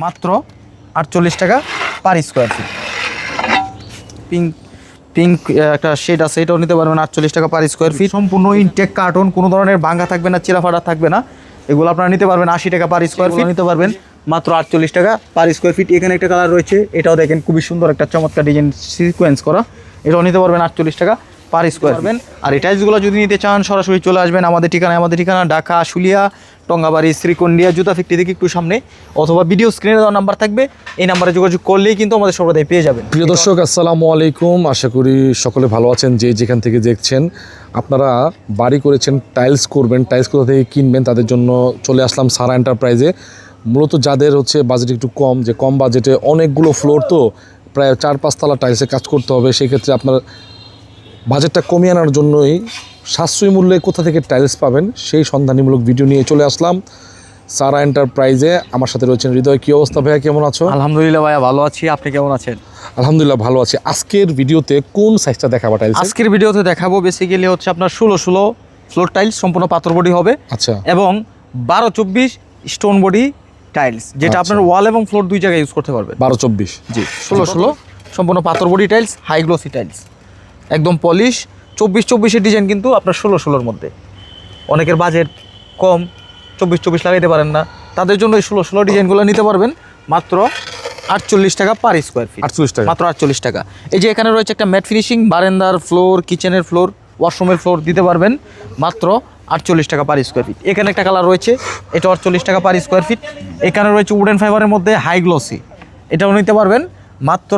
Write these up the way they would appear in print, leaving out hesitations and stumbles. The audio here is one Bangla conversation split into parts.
মাত্র 48 টাকা পার স্কোয়ার ফিট। পিঙ্ক একটা শেড আছে, এটাও নিতে পারবেন 48 টাকা পার স্কোয়ার ফিট। সম্পূর্ণ ইনটেক কার্টন, কোনো ধরনের ভাঙা থাকবে না, চিরাফাটা থাকবে না। এগুলো আপনারা নিতে পারবেন 80 টাকা পার স্কোয়ার ফিট, নিতে পারবেন মাত্র 48 টাকা পার স্কোয়ার ফিট। এখানে একটা কালার রয়েছে, এটাও দেখেন খুবই সুন্দর একটা চমৎকার ডিজাইন সিকোয়েন্স করা, এটাও নিতে পারবেন 48 টাকা পার স্কোয়ার ফিট। আর এই টাইলসগুলো যদি নিতে চান সরাসরি চলে আসবেন আমাদের ঠিকানা ঢাকা আশুলিয়া টঙ্গাবাড়ি শ্রীকন্ডিয়া জুতা ফ্যাক্টরি থেকে একটু সামনে, অথবা ভিডিও স্ক্রিনে দেওয়া নাম্বার থাকবে, এই নাম্বারে যোগাযোগ করলেই কিন্তু আমাদের সর্বদাই পেয়ে যাবেন। প্রিয় দর্শক আসসালামু আলাইকুম, আশা করি সকলে ভালো আছেন। যেখান থেকে দেখছেন, আপনারা বাড়ি করেছেন, টাইলস করবেন, টাইলস কোথা থেকে কিনবেন, তাদের জন্য চলে আসলাম সারা এন্টারপ্রাইজে। মূলত যাদের হচ্ছে বাজেট একটু কম, যে কম বাজেটে অনেকগুলো ফ্লোর, তো প্রায় 4-5 তলা টাইলসে কাজ করতে হবে, সেক্ষেত্রে আপনার বাজেটটা কমিয়ে আনার জন্যই সাশ্রয়ী মূল্যে কোথা থেকে টাইলস পাবেন সেই সন্ধানীমূলক ভিডিও নিয়ে চলে আসলাম সারা এন্টারপ্রাইজে। আমার সাথে রয়েছেন হৃদয়। কী অবস্থা ভাইয়া, কেমন আছো? আলহামদুলিল্লাহ ভাইয়া ভালো আছি, আপনি কেমন আছেন? আলহামদুলিল্লাহ ভালো আছি। আজকের ভিডিওতে কোন সাইজটা দেখাবো টাইলস? আজকের ভিডিওতে দেখাবো বেসিক্যালি হচ্ছে আপনার 16 ফ্লোর টাইলস, সম্পূর্ণ পাথর বডি হবে। আচ্ছা। এবং 12-24 স্টোন বডি টাইলস, যেটা আপনার ওয়াল এবং ফ্লোর দুই জায়গায় ইউজ করতে পারবেন। 12-24 জি, 16 সম্পূর্ণ পাথর body tiles, high glossy tiles, একদম পলিশ। 24-24 ডিজাইন কিন্তু আপনার 16 মধ্যে। অনেকের বাজেট কম, 24-24 লাগাইতে পারেন না, তাদের জন্য এই 16 ডিজাইনগুলো নিতে পারবেন মাত্র 48 টাকা পার স্কোয়ার ফিট। 48 টাকা, মাত্র 48 টাকা। এই যে এখানে রয়েছে একটা ম্যাট ফিনিশিং, বারান্দার ফ্লোর, কিচেনের ফ্লোর, ওয়াশরুমের ফ্লোর দিতে পারবেন মাত্র 48 টাকা পার স্কোয়ার ফিট। এখানে একটা কালার রয়েছে, এটা 48 টাকা পার স্কোয়ার ফিট। এখানে রয়েছে উডেন ফাইবারের মধ্যে হাই গ্লোসি, এটাও নিতে পারবেন মাত্র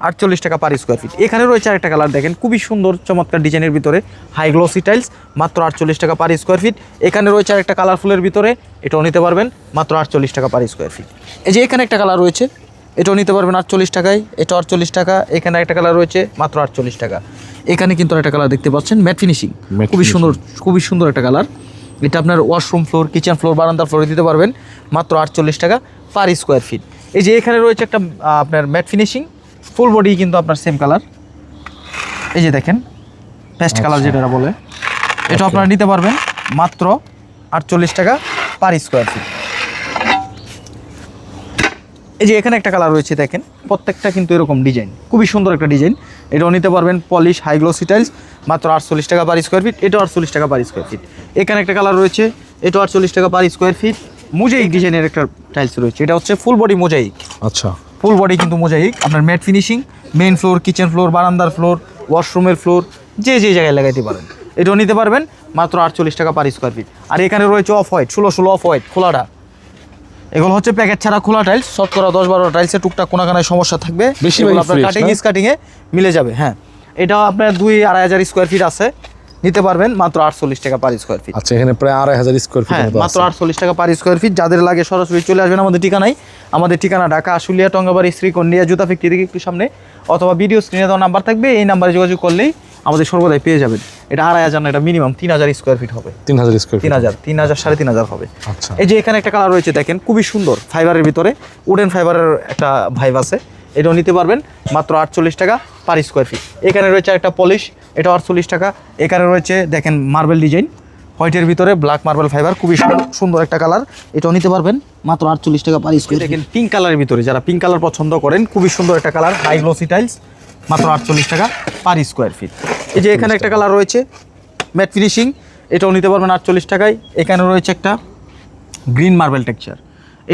48 টাকা পার স্কোয়ার ফিট। এখানে রয়েছে আরেকটা কালার, দেখেন খুবই সুন্দর চমৎকার ডিজাইনের ভিতরে হাই গ্লোসি টাইলস, মাত্র 48 টাকা পার স্কোয়ার ফিট। এখানে রয়েছে আরেকটা কালারফুলের ভিতরে, এটাও নিতে পারবেন মাত্র 48 টাকা পার স্কোয়ার ফিট। এই যে এখানে একটা কালার রয়েছে, এটাও নিতে পারবেন 48 টাকায়, এটা 48 টাকা। এখানে একটা কালার রয়েছে মাত্র 48 টাকা। এখানে কিন্তু একটা কালার দেখতে পাচ্ছেন ম্যাট ফিনিশিং, খুবই সুন্দর একটা কালার। এটা আপনার ওয়াশরুম ফ্লোর, কিচেন ফ্লোর, বারান্দার ফ্লোরে দিতে পারবেন মাত্র 48 টাকা পার স্কোয়ার ফিট। এই যে এখানে রয়েছে একটা আপনার ম্যাট ফিনিশিং, ফুল বডি কিন্তু আপনার সেম কালার, এই যে দেখেন পেস্ট কালার যেটা বলে, এটা আপনারা নিতে পারবেন মাত্র 48 টাকা পার স্কোয়ার ফিট। এই যে এখানে একটা কালার রয়েছে, দেখেন প্রত্যেকটা কিন্তু এরকম ডিজাইন, খুবই সুন্দর একটা ডিজাইন। এটাও নিতে পারবেন পলিশ হাই গ্লোসি টাইলস, মাত্র 48 টাকা পার স্কোয়ার ফিট। এটাও 48 টাকা পার স্কোয়ার ফিট। এখানে একটা কালার রয়েছে, এটাও 48 টাকা পার স্কোয়ার ফিট। মোজাইক ডিজাইনের একটা টাইলস রয়েছে, এটা হচ্ছে ফুল বডি মোজাইক। আচ্ছা, ফুল বডি কিন্তু মোজাইক, আপনার mat finishing, main floor, kitchen floor, বারান্দার ফ্লোর, ওয়াশরুমের ফ্লোর, যে জায়গায় লাগাইতে পারেন এটাও নিতে পারবেন মাত্র 48 টাকা পার স্কোয়ার ফিট। আর এখানে রয়েছে অফ হোয়াইট, 16 অফ হোয়াইট খোলাটা, এগুলো হচ্ছে প্যাকেট ছাড়া খোলা টাইলস। শতকরা 10-12 টাইলসে টুকটাক কোনাকানায় সমস্যা থাকবে, বেশিরভাগ আপনার কাটিং স্কাটিংয়ে মিলে যাবে। হ্যাঁ, এটা আপনার 2-2.5 হাজার স্কোয়ার ফিট আছে, নিতে পারবেন মাত্র 48 টাকা পার স্কোয়ার ফিট। আচ্ছা, এখানে প্রায় 2.5 স্কোয়ার ফিট, মাত্র 48 টাকা পার স্কোয়ার ফিট। যাদের লাগে সরাসরি চলে আসবেন আমাদের ঠিকানা ঢাকা আশুলিয়া টঙ্গাবাড়ি শ্রীকন্ডিয়া জুতা ফ্যাক্টরি থেকে একটু সামনে, অথবা ভিডিও স্ক্রিনে দেওয়া নাম্বার থাকবে, এই নাম্বারে যোগাযোগ করলেই আমাদের সর্বদাই পেয়ে যাবেন। এটা 2.5 হাজার না, এটা মিনিমাম 3,000 স্কোয়ার ফিট হবে। 3,000 স্কোয়ার ফিট, 3,000 3,500 হবে। আচ্ছা। এই যে এখানে একটা কালার রয়েছে, দেখেন খুবই সুন্দর ফাইবারের ভিতরে, উডেন ফাইবারের একটা ভাইব আছে, এটাও নিতে পারবেন মাত্র 48 টাকা পার স্কোয়ার ফিট। এখানে রয়েছে একটা পলিশ, এটা 48 টাকা। এখানে রয়েছে দেখেন মার্বেল ডিজাইন, হোয়াইটের ভিতরে ব্ল্যাক মার্বেল ফাইবার, খুবই সুন্দর একটা কালার, এটাও নিতে পারবেন মাত্র 48 টাকা পার স্কোয়ার। দেখেন পিঙ্ক কালারের ভিতরে, যারা পিঙ্ক কালার পছন্দ করেন, খুবই সুন্দর একটা কালার, হাই গ্লোসি টাইলস, মাত্র 48 টাকা পার স্কোয়ার ফিট। এই যে এখানে একটা কালার রয়েছে ম্যাট ফিনিশিং, এটাও নিতে পারবেন 48 টাকায়। এখানে রয়েছে একটা গ্রিন মার্বেল টেক্সচার,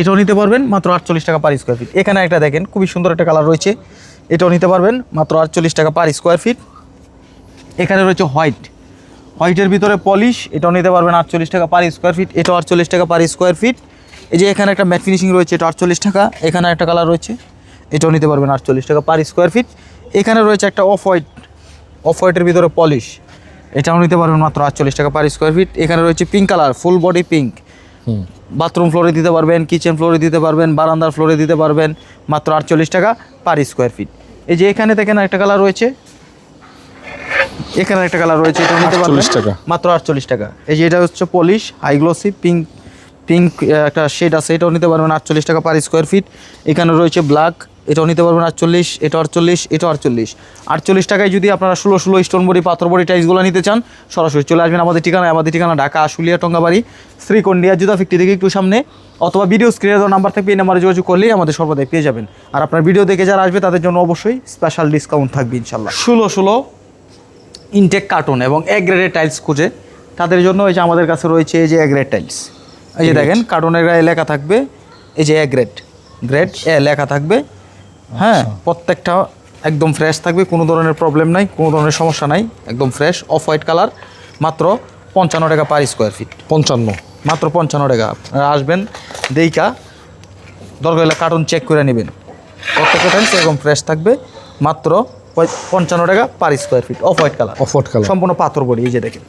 এটাও নিতে পারবেন মাত্র 48 টাকা পার স্কোয়ার ফিট। এখানে একটা দেখেন খুবই সুন্দর একটা কালার রয়েছে, এটাও নিতে পারবেন মাত্র 48 টাকা পার স্কোয়ার ফিট। এখানে রয়েছে হোয়াইটের ভিতরে পলিশ, এটাও নিতে পারবেন 48 টাকা পার স্কোয়ার ফিট, এটাও 48 টাকা পার স্কোয়ার ফিট। এই যে এখানে একটা ম্যাট ফিনিশিং রয়েছে, এটা 48 টাকা। এখানে একটা কালার রয়েছে, এটাও নিতে পারবেন 48 টাকা পার স্কোয়ার ফিট। এখানে রয়েছে একটা অফ হোয়াইটের ভিতরে পলিশ, এটাও নিতে পারবেন মাত্র 48 টাকা পার স্কোয়ার ফিট। এখানে রয়েছে pink colour, full body pink, bathroom ফ্লোরে দিতে পারবেন, কিচেন ফ্লোরে দিতে পারবেন, বারান্দার ফ্লোরে দিতে পারবেন মাত্র 48 টাকা পার স্কোয়ার ফিট। এই যে এখানে দেখেন একটা কালার রয়েছে, এখানে একটা কালার রয়েছে, এটা নিতে পারবেন মাত্র 48 টাকা। এই যে এটা হচ্ছে পলিশ হাই গ্লোসি পিঙ্ক একটা শেড আছে, এটাও নিতে পারবেন 48 টাকা পার স্কোয়ার ফিট। এখানে রয়েছে ব্ল্যাক, এটাও নিতে পারবেন 48, এটা 48, এটা 48। 48 টাকায় যদি আপনারা 16 স্টোন বডি পাথর বডি টাইলসগুলো নিতে চান সরাসরি চলে আসবেন আমাদের ঠিকানা ঢাকা আশুলিয়া টঙ্গাবাড়ি শ্রীকন্ডিয়া জুতা ফ্যাক্টরি থেকে একটু সামনে, অথবা ভিডিও স্ক্রিনে দেওয়া নাম্বার থাকবে, এই নাম্বারে যোগাযোগ করলেই আমাদের সর্বদাই পেয়ে যাবেন। আর আপনার ভিডিও দেখে যারা আসবে তাদের জন্য অবশ্যই স্পেশাল ডিসকাউন্ট থাকবে ইনশাল্লাহ। 16 ইনটেক কার্টুন এবং এ গ্রেডের টাইলস খুঁজে তাদের জন্য এই যে আমাদের কাছে রয়েছে এই যে এ গ্রেড টাইলস। এই যে দেখেন কার্টুনের গায়ে লেখা থাকবে এই যে এ গ্রেড এ লেখা থাকবে। হ্যাঁ, প্রত্যেকটা একদম ফ্রেশ থাকবে, কোনো ধরনের প্রবলেম নাই, কোনো ধরনের সমস্যা নাই, একদম ফ্রেশ অফ হোয়াইট কালার। মাত্র 55 টাকা পার স্কোয়ার ফিট। 55, মাত্র 55 টাকা। আপনারা আসবেন দেইকা দরকার হলে কার্টুন চেক করে নেবেন। প্রত্যেকটা টাইলস এরকম ফ্রেশ থাকবে, মাত্র 55 টাকা per square feet off white colour. সম্পূর্ণ পাথর বডি, এই যে দেখেন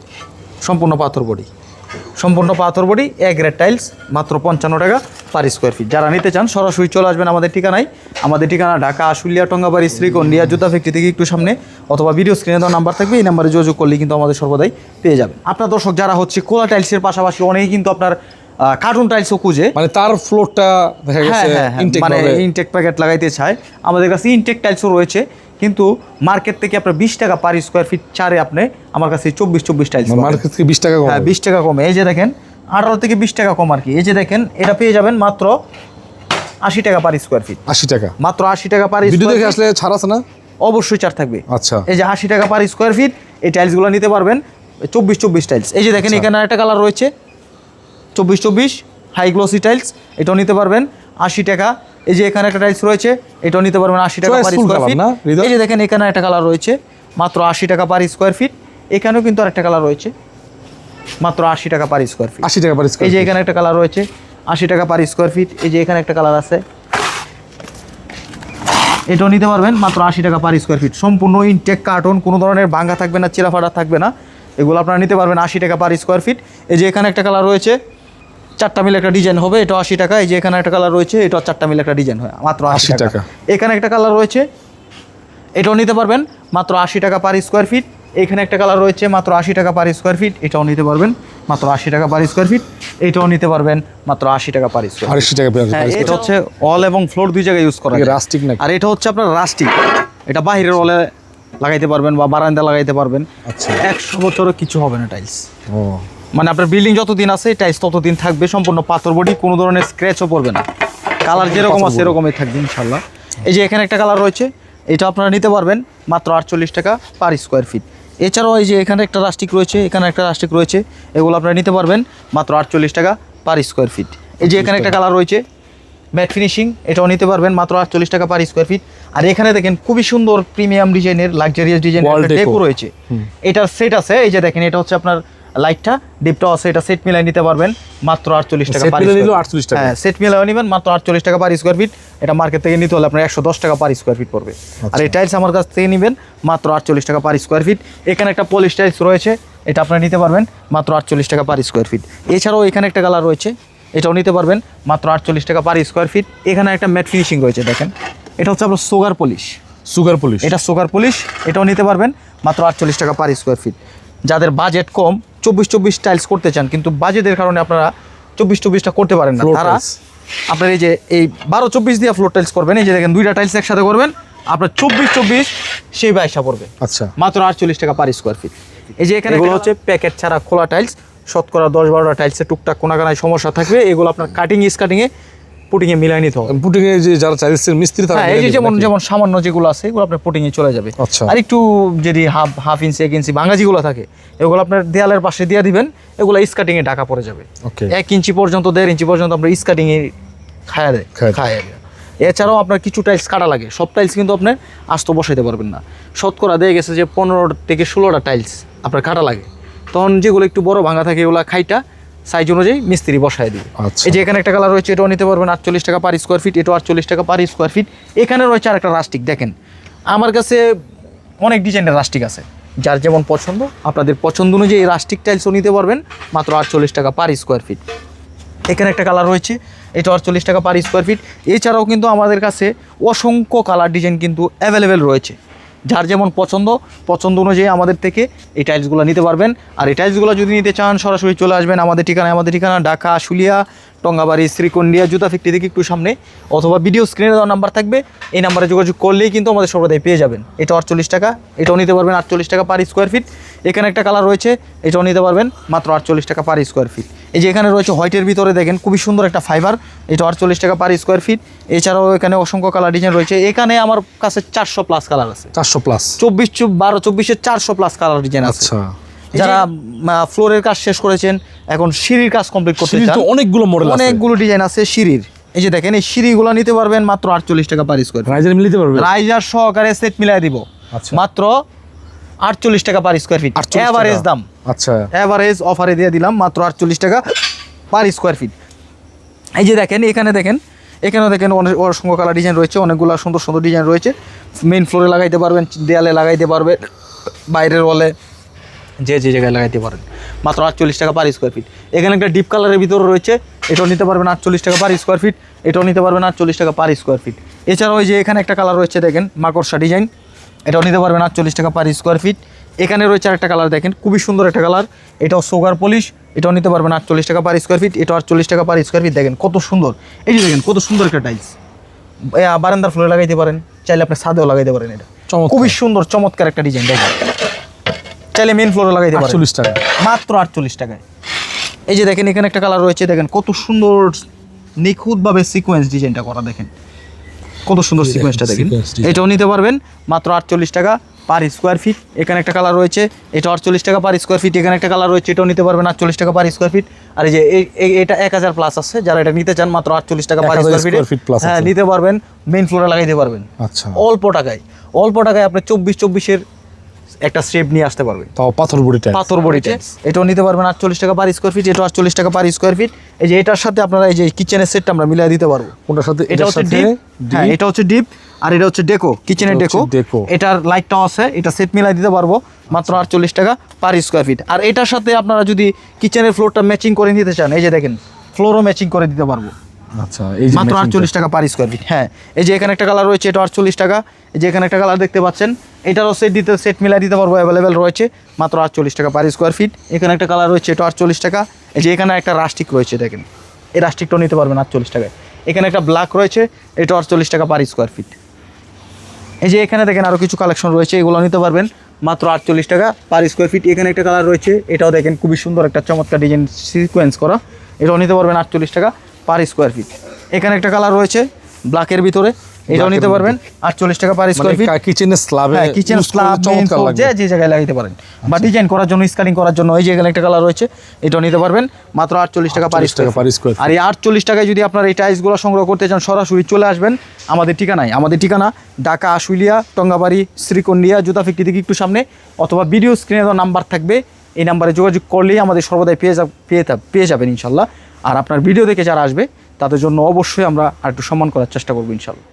সম্পূর্ণ পাথর বডি এ গ্রেড টাইলস, মাত্র 55 টাকা পার স্কোয়ার ফিট। যারা নিতে চান সরাসরি চলে আসবেন আমাদের ঠিকানায়। আমাদের ঠিকানা ঢাকা আশুলিয়া টঙ্গাবাড়ি শ্রীকন্ডিয়া জুতা ফ্যাক্টরি থেকে একটু সামনে, অথবা ভিডিও স্ক্রিনে দেওয়া নাম্বার থাকবে, এই নাম্বারে যোগাযোগ করলে কিন্তু আমাদের সর্বদাই পেয়ে যাবেন। আপনার দর্শক যারা হচ্ছে কোলা টাইলসের পাশাপাশি অনেকেই কিন্তু আপনার কার্টুন টাইলসও খুঁজে, মানে তার ফ্লোরটা দেখা গেছে মানে ইনটেক প্যাকেট লাগাইতে চায়। আমাদের কাছে ইনটেক টাইলসও রয়েছে, কিন্তু মার্কেট থেকে আপনার 20 টাকা পার স্কোয়ার ফিট ছাড়ে আপনি আমার কাছে 24 টাইলস মার্কেট থেকে 20 টাকা কম। হ্যাঁ, 20 টাকা কমে। এই যে দেখেন 18 থেকে 20 টাকা কম আর কি। এই যে দেখেন এটা পেয়ে যাবেন মাত্র 80 টাকা পার স্কোয়ার ফিট। 80 টাকা, মাত্র 80 টাকা পার ভিডিও স্কোয়ার দেখে ফিট। আসলে ছাড় আছে না? অবশ্যই ছাড় থাকবে। আচ্ছা, এই যে 80 টাকা পার স্কোয়ার ফিট এই টাইলসগুলো নিতে পারবেন। 24 টাইলস। এই যে দেখেন এখানে আরেকটা কালার রয়েছে 24 হাই গ্লোসি টাইলস, এটাও নিতে পারবেন 80 টাকা। এই যে এখানে একটা টাইলস রয়েছে, এটাও নিতে পারবেন 80 টাকা পার স্কোয়ার ফিট। এই যে দেখেন এখানে একটা কালার রয়েছে মাত্র 80 টাকা পার স্কোয়ার ফিট। এখানেও কিন্তু আরেকটা কালার রয়েছে মাত্র 80 টাকা পার স্কোয়ার ফিট। 80 টাকা পার স্কোয়ার। এই যে এখানে একটা কালার রয়েছে 80 টাকা পার স্কোয়ার ফিট। এই যে এখানে একটা কালার আছে, এটাও নিতে পারবেন মাত্র 80 টাকা পার স্কোয়ার ফিট। সম্পূর্ণ ইনটেক কার্টন, কোনো ধরনের ভাঙা থাকবে না, চিরাফাটা থাকবে না, এগুলো আপনারা নিতে পারবেন 80 টাকা পার স্কোয়ার ফিট। এই যে এখানে একটা কালার রয়েছে 4টা মিলে একটা ডিজাইন হবে, এটাও 80 টাকা। এই যে এখানে একটা কালার রয়েছে, এটাও 4টা মিলে একটা ডিজাইন হয়, মাত্র 80 টাকা। এখানে একটা কালার রয়েছে, এটাও নিতে পারবেন মাত্র 80 টাকা পার স্কোয়ার ফিট। এখানে একটা কালার রয়েছে মাত্র 80 টাকা পার স্কোয়ার ফিট, এটাও নিতে পারবেন মাত্র 80 টাকা পার স্কোয়ার ফিট। এটাও নিতে পারবেন মাত্র 80 টাকা পার স্কোয়ার। 80 টাকা পার স্কোয়ার। এটা হচ্ছে অল এবং ফ্লোর দুই জায়গায় ইউজ করা যায়। রাস্টিক না? আর এটা হচ্ছে আপনার রাস্টিক, এটা বাইরের ওয়ালে লাগাইতে পারবেন বা বারান্দা লাগাইতে পারবেন। আচ্ছা, 100 বছরও কিছু হবে না টাইলস। ও, মানে আপনার বিল্ডিং যতদিন আছে টাইলস ততদিন থাকবে, সম্পূর্ণ পাথর বডি, কোনো ধরনের স্ক্র্যাচও পড়বে না, কালার যেরকম আছে এরকমই থাকবে ইনশাল্লাহ। এই যে এখানে একটা কালার রয়েছে, এটা আপনারা নিতে পারবেন মাত্র 48 টাকা পার স্কোয়ার ফিট। এছাড়াও এই যে এখানে একটা রাস্টিক রয়েছে, এখানে একটা রাস্টিক রয়েছে, এগুলো আপনারা নিতে পারবেন মাত্র 48 টাকা পার স্কোয়ার ফিট। এই যে এখানে একটা কালার রয়েছে ম্যাট ফিনিশিং, এটাও নিতে পারবেন মাত্র 48 টাকা পার স্কোয়ার ফিট। আর এখানে দেখেন খুবই সুন্দর প্রিমিয়াম ডিজাইনের লাক্সারিয়াস ডিজাইনের ডেকো রয়েছে, এটার সেট আছে। এই যে দেখেন এটা হচ্ছে আপনার লাইটটা ডিপটাও আছে, এটা সেট মিলাই নিতে পারবেন মাত্র 48 টাকা পার স্কোয়ার ফিট। হ্যাঁ, সেট মিলাইও নেবেন মাত্র 48 টাকা পার স্কোয়ার ফিট। এটা মার্কেট থেকে নিতে হলে আপনার 110 টাকা পার স্কোয়ার ফিট পড়বে। আর এই টাইলস আমার কাছ থেকে নেবেন মাত্র 48 টাকা পার স্কোয়ার ফিট। এখানে একটা পলিশ টাইলস রয়েছে, এটা আপনারা নিতে পারবেন মাত্র 48 টাকা পার স্কোয়ার ফিট। এছাড়াও এখানে একটা কালার রয়েছে, এটাও নিতে পারবেন মাত্র 48 টাকা পার স্কোয়ার ফিট। এখানে একটা ম্যাট ফিনিশিং রয়েছে, দেখেন এটা হচ্ছে আপনার সুগার পলিশ, এটা সুগার পলিশ, এটাও নিতে পারবেন মাত্র 48 টাকা পার স্কোয়ার ফিট। যাদের বাজেট কম 24 টাইলস করতে চান, কিন্তু বাজেটের কারণে আপনারা 24টা করতে পারেন না, তারা আপনার এই যে এই 12-24 দিয়ে ফ্লোর টাইলস করবেন। এই যে দেখেন দুইটা টাইলস একসাথে করবেন, আপনার 24 সেই 22 পড়বে। আচ্ছা, মাত্র 48 টাকা পার স্কোয়ার ফিট। এই যে এখানে এগুলো হচ্ছে প্যাকেট ছাড়া খোলা টাইলস, শতকরা 10-12টা টাইলসে টুকটাক কোনাকানায় সমস্যা থাকবে, এগুলো আপনার কাটিংয়ে পুটিংয়ে মিলাই নিতে হবে। পুটিংয়ে যে যারা টাইলসের মিস্ত্রি তারা, এই যে যেমন সামান্য যেগুলো আছে এগুলো আপনার পুটিংয়ে চলে যাবে। আর একটু যদি হাফ ইঞ্চি 1 ইঞ্চি ভাঙা যেগুলো থাকে এগুলো আপনার দেয়ালের পাশে দিয়ে দিবেন, এগুলো স্কাটিংয়ে ঢাকা পড়ে যাবে। 1 ইঞ্চি পর্যন্ত 1.5 ইঞ্চি পর্যন্ত আপনার স্কাটিংয়ে খায়া দেয়। এছাড়াও আপনার কিছু টাইলস কাটা লাগে, সব টাইলস কিন্তু আপনার আস্ত বসাইতে পারবেন না। শতকরা দিয়ে গেছে যে 15 থেকে 16টা টাইলস আপনার কাটা লাগে, তখন যেগুলো একটু বড় ভাঙা থাকে এগুলো খাইটা সাইজ অনুযায়ী মিস্ত্রি বসায় দিবে। এই যে এখানে একটা কালার রয়েছে, এটাও নিতে পারবেন 48 টাকা পার স্কোয়ার ফিট, এটাও 48 টাকা পার স্কোয়ার ফিট। এখানে রয়েছে আর একটা রাস্টিক, দেখেন আমার কাছে অনেক ডিজাইনের রাস্টিক আছে, যার যেমন পছন্দ আপনাদের পছন্দ অনুযায়ী এই রাস্টিক টাইলসও নিতে পারবেন মাত্র 48 টাকা পার স্কোয়ার ফিট। এখানে একটা কালার রয়েছে, এটা 48 টাকা পার স্কোয়ার ফিট। এছাড়াও কিন্তু আমাদের কাছে অসংখ্য কালার ডিজাইন কিন্তু অ্যাভেলেবেল রয়েছে, যার যেমন পছন্দ অনুযায়ী আমাদের থেকে এই টাইলসগুলো নিতে পারবেন। আর এই টাইলসগুলো যদি নিতে চান সরাসরি চলে আসবেন আমাদের ঠিকানা ঢাকা আশুলিয়া টঙ্গাবাড়ি শ্রীকন্ডিয়া জুতা ফ্যাক্টরি থেকে একটু সামনে, অথবা ভিডিও স্ক্রিনে দেওয়া নাম্বার থাকবে, এই নাম্বারে যোগাযোগ করলেই কিন্তু আমাদের সর্বদাই পেয়ে যাবেন। এটা 48 টাকা, এটাও নিতে পারবেন 48 টাকা পার স্কোয়ার ফিট। এখানে একটা কালার রয়েছে, এটাও নিতে পারবেন মাত্র 48 টাকা পার স্কোয়ার ফিট। এই যে এখানে রয়েছে হোয়াইটের ভিতরে দেখেন খুবই সুন্দর একটা ফাইবার, এটা 48 টাকা পার স্কোয়ার ফিট। এছাড়াও এখানে অসংখ্য কালার ডিজাইন রয়েছে, এখানে আমার কাছে 400 প্লাস কালার আছে, 400 প্লাস, 24 400 প্লাস কালার ডিজাইন আছে। আচ্ছা, যারা ফ্লোরের কাজ শেষ করেছেন, এখন সিঁড়ির কাজ কমপ্লিট করতে চান, তো অনেকগুলো মডেল আছে, অনেকগুলো ডিজাইন আছে সিঁড়ির। এই যে দেখেন এই সিঁড়িগুলো নিতে পারবেন মাত্র 48 টাকা পার স্কোয়ার ফিট। রাইজার মিলিতে পারবে, রাইজার সহকারে সেট মিলাই দিব আচ্ছা, মাত্র 48 টাকা পার স্কোয়ার ফিট। 48 টাকা। এভারেজ দাম, আচ্ছা, এভারেজ অফারে দিয়ে দিলাম মাত্র 48 টাকা পার স্কোয়ার ফিট। এই যে দেখেন এখানেও দেখেন অনেক অসংখ্য কালার ডিজাইন রয়েছে, অনেকগুলো সুন্দর সুন্দর ডিজাইন রয়েছে। মেইন ফ্লোরে লাগাইতে পারবেন, দেয়ালে লাগাইতে পারবেন, বাইরের ওয়ালে, যে জায়গায় লাগাইতে পারেন, মাত্র 48 টাকা পার স্কোয়ার ফিট। এখানে একটা ডিপ কালারের ভিতরে রয়েছে, এটাও নিতে পারবেন 48 টাকা পার স্কোয়ার ফিট, এটাও নিতে পারবেন 48 টাকা পার স্কোয়ার ফিট। এছাড়াও ওই যে এখানে একটা কালার রয়েছে দেখেন মাকড়সা ডিজাইন, এটাও নিতে পারবেন 48 টাকা পার স্কোয়ার ফিট। এখানে রয়েছে আরেকটা কালার দেখেন খুবই সুন্দর একটা কালার, এটাও সুগার পলিশ, এটাও নিতে পারবেন 48 টাকা পার স্কোয়ার ফিট, এটাও 48 টাকা পার স্কোয়ার ফিট। দেখেন কত সুন্দর, এই যে দেখেন কত সুন্দর একটা টাইলস, বারান্দার ফ্লোরে লাগাইতে পারেন, চাইলে আপনি ছাদেও লাগাইতে পারেন। এটা খুবই সুন্দর চমৎকার একটা ডিজাইন, দেখেন চাইলে মেইন ফ্লোরে লাগাইতে পারেন 48 টাকা, মাত্র 48 টাকায়। এই যে দেখেন এখানে একটা কালার রয়েছে, দেখেন কত সুন্দর নিখুঁতভাবে সিকোয়েন্স ডিজাইনটা করা, দেখেন কত সুন্দর সিকোয়েন্সটা দেখেন। এটাও নিতে পারবেন মাত্র 48 টাকা পার স্কোয়ার ফিট। এখানে একটা কালার রয়েছে, এটা 48 টাকা পার স্কোয়ার ফিট। এখানে একটা কালার রয়েছে, এটাও নিতে পারবেন 48 টাকা পার স্কোয়ার ফিট। আর এই যে এটা 1000 প্লাস আছে, যারা এটা নিতে চান মাত্র 48 টাকা পার স্কোয়ার ফিট, হ্যাঁ নিতে পারবেন, মেইন ফ্লোরে লাগাইতে পারবেন। আচ্ছা, অল্প টাকায় আপনি 24 একটা স্টেপ নিয়ে আসতে পারবেন, তাও পাথর বডি টাইলস। এটাও নিতে পারবেন 48 টাকা পার স্কোয়ার ফিট, এটা 48 টাকা পার স্কোয়ার ফিট। এই যে এটার সাথে আপনারা এই যে কিচেনের সেটটা আমরা মিলিয়ে দিতে পারবো, কোনটার সাথে? এটা হচ্ছে ডিপ, হ্যাঁ এটা হচ্ছে ডিপ, আর এটা হচ্ছে ডেকো, কিচেনের ডেকো। এটার লাইটটাও আছে, এটা সেট মিলাই দিতে পারবো মাত্র 48 টাকা পার স্কোয়ার ফিট। আর এটার সাথে আপনারা যদি কিচেনের ফ্লোরটা ম্যাচিং করে নিতে চান, এই যে দেখেন ফ্লোরও ম্যাচিং করে দিতে পারবো, আচ্ছা, এই যে মাত্র 48 টাকা পার স্কোয়ার ফিট। হ্যাঁ এই যে এখানে একটা কালার রয়েছে, এটা 48 টাকা। এই যে এখানে একটা কালার দেখতে পাচ্ছেন, এটারও সেট মিলাই দিতে পারবো, অ্যাভেলেবেল রয়েছে মাত্র 48 টাকা পার স্কোয়ার ফিট। এখানে একটা কালার রয়েছে, এটা 48 টাকা। এই যে এখানে একটা রাস্টিক রয়েছে, দেখেন এই রাস্টিকটাও নিতে পারবেন 48 টাকায়। এখানে একটা ব্ল্যাক রয়েছে, এটা 48 টাকা পার স্কোয়ার ফিট। এই যে এখানে দেখেন আরও কিছু কালেকশন রয়েছে, এগুলো নিতে পারবেন মাত্র 48 টাকা পার স্কোয়ার ফিট। এখানে একটা কালার রয়েছে, এটাও দেখেন খুবই সুন্দর একটা চমৎকার ডিজাইন সিকোয়েন্স করা, এটাও নিতে পারবেন 48 টাকা পার স্কোয়ার ফিট। এখানে একটা কালার রয়েছে ব্ল্যাকের ভিতরে, এটাও নিতে পারবেন 48 টাকা পার স্কোয়ার ফিট। কিচেনের স্ল্যাবে, কিচেন স্ল্যাব যে জায়গায় লাগাইতে পারেন, বা ডিজাইন করার জন্য, স্কালিং করার জন্য। এই যে এখানে একটা কালার রয়েছে, এটাও নিতে পারবেন মাত্র 48 টাকা পার স্কোয়ার। আর এই 48 টাকায় যদি আপনার এই টাইলসগুলো সংগ্রহ করতে চান, সরাসরি চলে আসবেন আমাদের ঠিকানায়। আমাদের ঠিকানা ঢাকা আশুলিয়া টঙ্গাবাড়ি শ্রীকন্ডিয়া জুতা ফ্যাক্টরি থেকে একটু সামনে, অথবা ভিডিও স্ক্রিনে দেওয়া নাম্বার থাকবে, এই নাম্বারে যোগাযোগ করলেই আমাদের সর্বদাই পেয়ে যাবেন ইনশাল্লাহ। আর আপনার ভিডিও দেখে যারা আসবে তাদের জন্য অবশ্যই আমরা আর একটু সম্মান করার চেষ্টা করবো ইনশাল্লাহ।